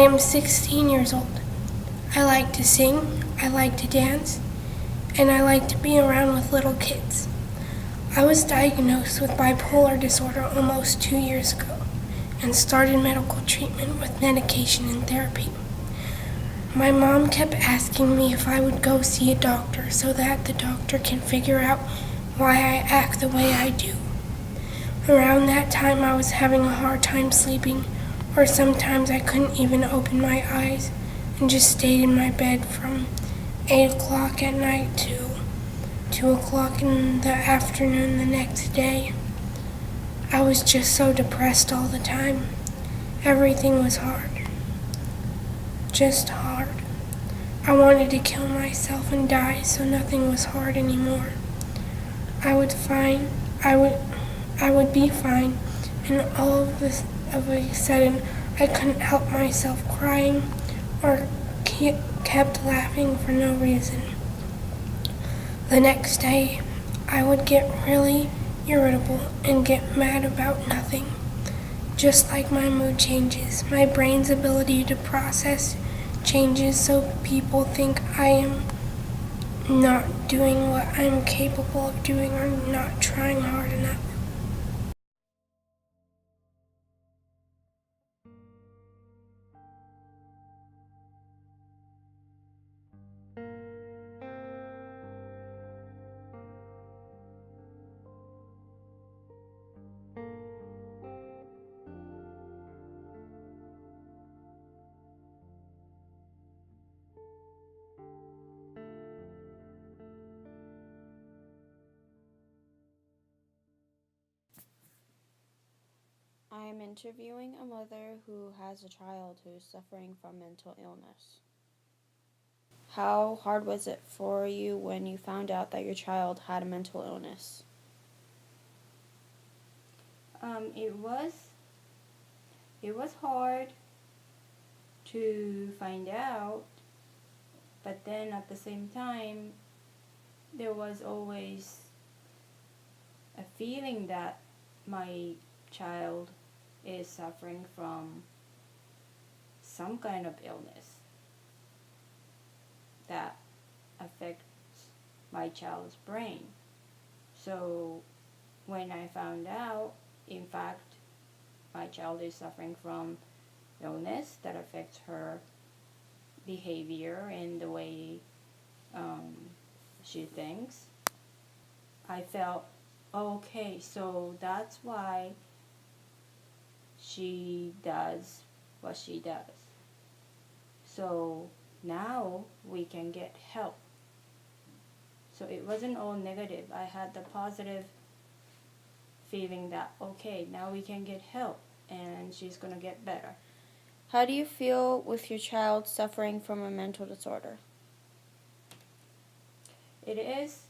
am 16 years old. I like to sing, I like to dance, and I like to be around with little kids. I was diagnosed with bipolar disorder almost 2 years ago and started medical treatment with medication and therapy. My mom kept asking me if I would go see a doctor so that the doctor can figure out why I act the way I do. Around that time I was having a hard time sleeping, or sometimes I couldn't even open my eyes and just stayed in my bed from 8 o'clock at night to 2 o'clock in the afternoon the next day. I was just so depressed all the time. Everything was hard. Just hard. I wanted to kill myself and die so nothing was hard anymore. I would be fine, and all of a sudden I couldn't help myself crying or kept laughing for no reason. The next day I would get really irritable and get mad about nothing. Just like my mood changes, my brain's ability to process changes, so people think I am not doing what I'm capable of doing or not trying hard enough. I am interviewing a mother who has a child who is suffering from mental illness. How hard was it for you when you found out that your child had a mental illness? It was hard to find out, but then at the same time, there was always a feeling that my child is suffering from some kind of illness that affects my child's brain. So when I found out, in fact, my child is suffering from illness that affects her behavior and the way she thinks, I felt, okay, so that's why she does what she does. So now we can get help. So it wasn't all negative. I had the positive feeling that, okay, now we can get help and she's going to get better. How do you feel with your child suffering from a mental disorder? It is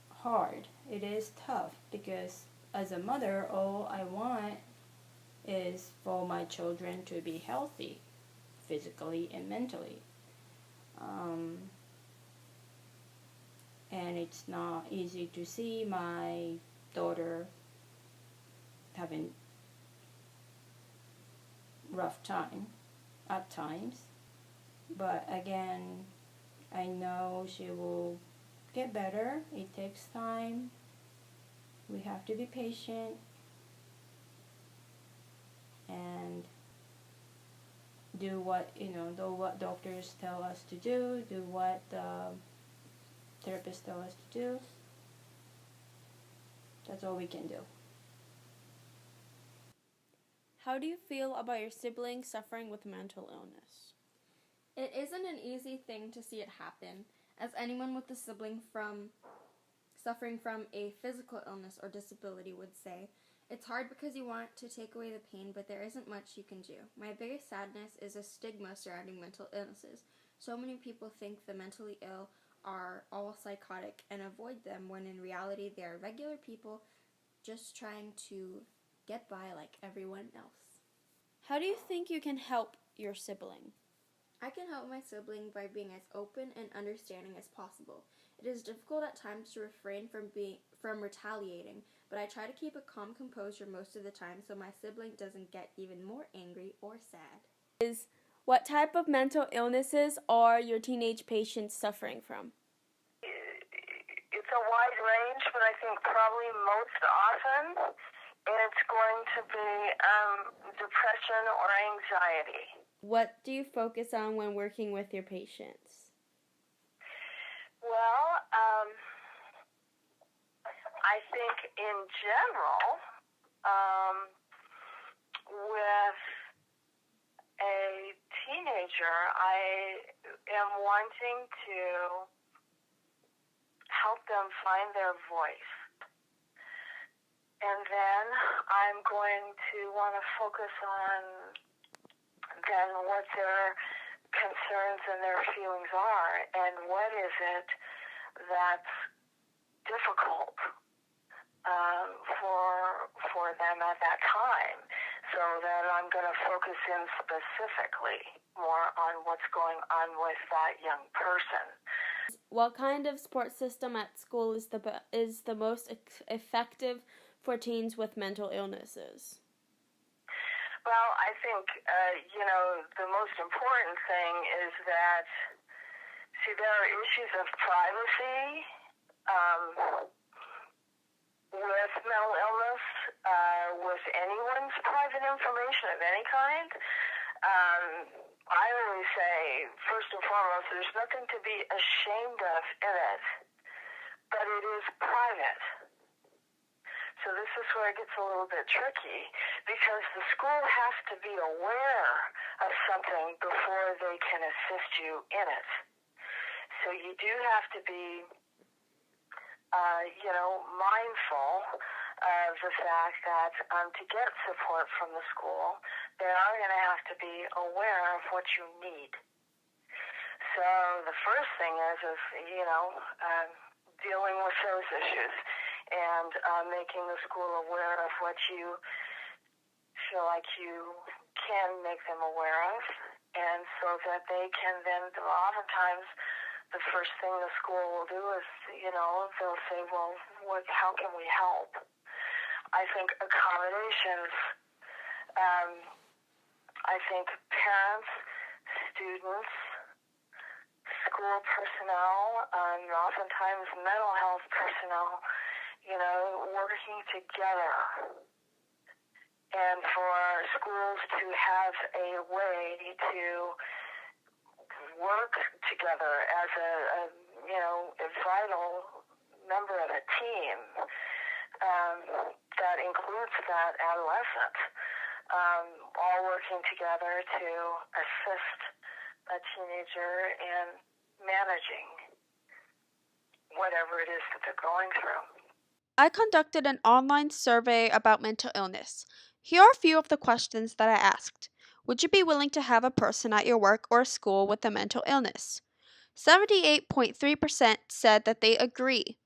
hard. It is tough because as a mother, all I want is for my children to be healthy, physically and mentally. And it's not easy to see my daughter having rough time at times, but again, I know she will get better. It takes time. We have to be patient and do what doctors tell us to do what the therapists tell us to do. That's all we can do. How do you feel about your sibling suffering with mental illness? It isn't an easy thing to see it happen, as anyone with a sibling suffering from a physical illness or disability would say. It's hard because you want to take away the pain, but there isn't much you can do. My biggest sadness is a stigma surrounding mental illnesses. So many people think the mentally ill are all psychotic and avoid them, when in reality they are regular people just trying to get by like everyone else. How do you think you can help your sibling? I can help my sibling by being as open and understanding as possible. It is difficult at times to refrain from retaliating, but I try to keep a calm composure most of the time so my sibling doesn't get even more angry or sad. is what type of mental illnesses are your teenage patients suffering from? It's a wide range, but I think probably most often it's going to be depression or anxiety. What do you focus on when working with your patients? Well, I think in general, with a teenager, I am wanting to help them find their voice. And then I'm going to want to focus on then what their concerns and their feelings are, and what is it that's difficult for them at that time. So then I'm going to focus in specifically more on what's going on with that young person. What kind of support system at school is the most effective for teens with mental illnesses? Well, I think, the most important thing is that, there are issues of privacy with mental illness, with anyone's private information of any kind. I always say, first and foremost, there's nothing to be ashamed of in it, but it is private. So this is where it gets a little bit tricky, because the school has to be aware of something before they can assist you in it. So you do have to be, mindful of the fact that to get support from the school, they are going to have to be aware of what you need. So the first thing is dealing with those issues and making the school aware of what you feel like you can make them aware of, and so that they can then, oftentimes, the first thing the school will do is, they'll say, well, how can we help? I think accommodations, I think parents, students, school personnel, oftentimes mental health personnel, working together, and for schools to have a way to work together as a vital member of a team that includes that adolescent, all working together to assist a teenager in managing whatever it is that they're going through. I conducted an online survey about mental illness. Here are a few of the questions that I asked. Would you be willing to have a person at your work or school with a mental illness? 78.3% said that they agree.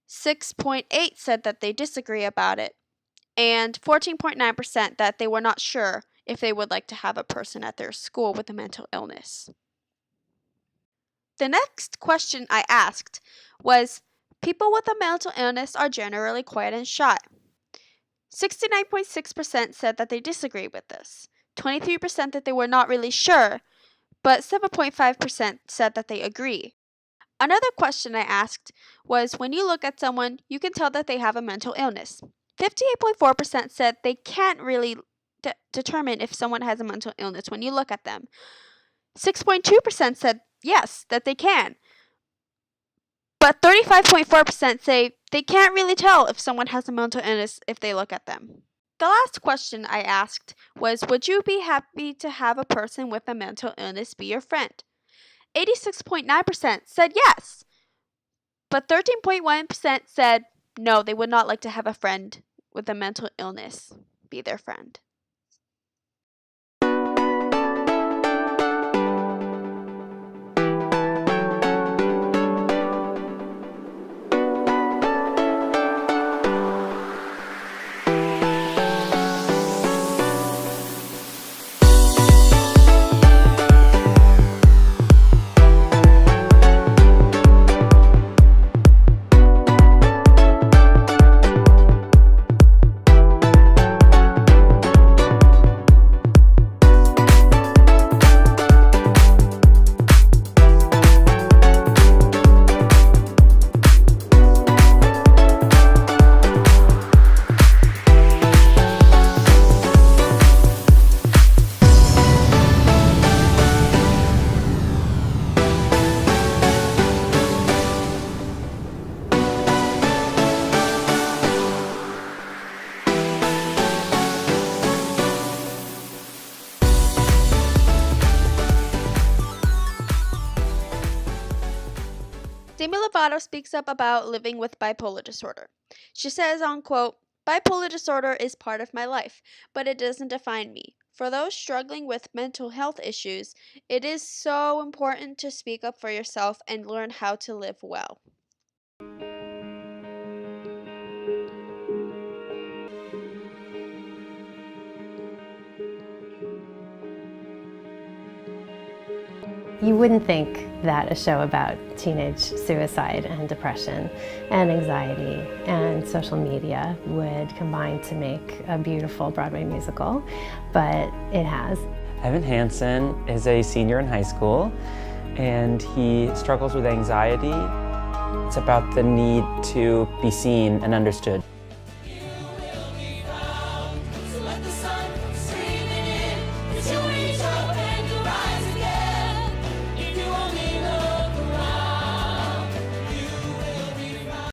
6.8% said that they disagree about it. And 14.9% that they were not sure if they would like to have a person at their school with a mental illness. The next question I asked was, people with a mental illness are generally quiet and shy. 69.6% said that they disagree with this. 23% that they were not really sure, but 7.5% said that they agree. Another question I asked was, when you look at someone, you can tell that they have a mental illness. 58.4% said they can't really determine if someone has a mental illness when you look at them. 6.2% said yes, that they can. But 35.4% say they can't really tell if someone has a mental illness if they look at them. The last question I asked was, would you be happy to have a person with a mental illness be your friend? 86.9% said yes, but 13.1% said no, they would not like to have a friend with a mental illness be their friend. Gatto speaks up about living with bipolar disorder. She says on quote, "Bipolar disorder is part of my life, but it doesn't define me. For those struggling with mental health issues, it is so important to speak up for yourself and learn how to live well." You wouldn't think that a show about teenage suicide and depression and anxiety and social media would combine to make a beautiful Broadway musical, but it has. Evan Hansen is a senior in high school, and he struggles with anxiety. It's about the need to be seen and understood. You will be found, so let the sun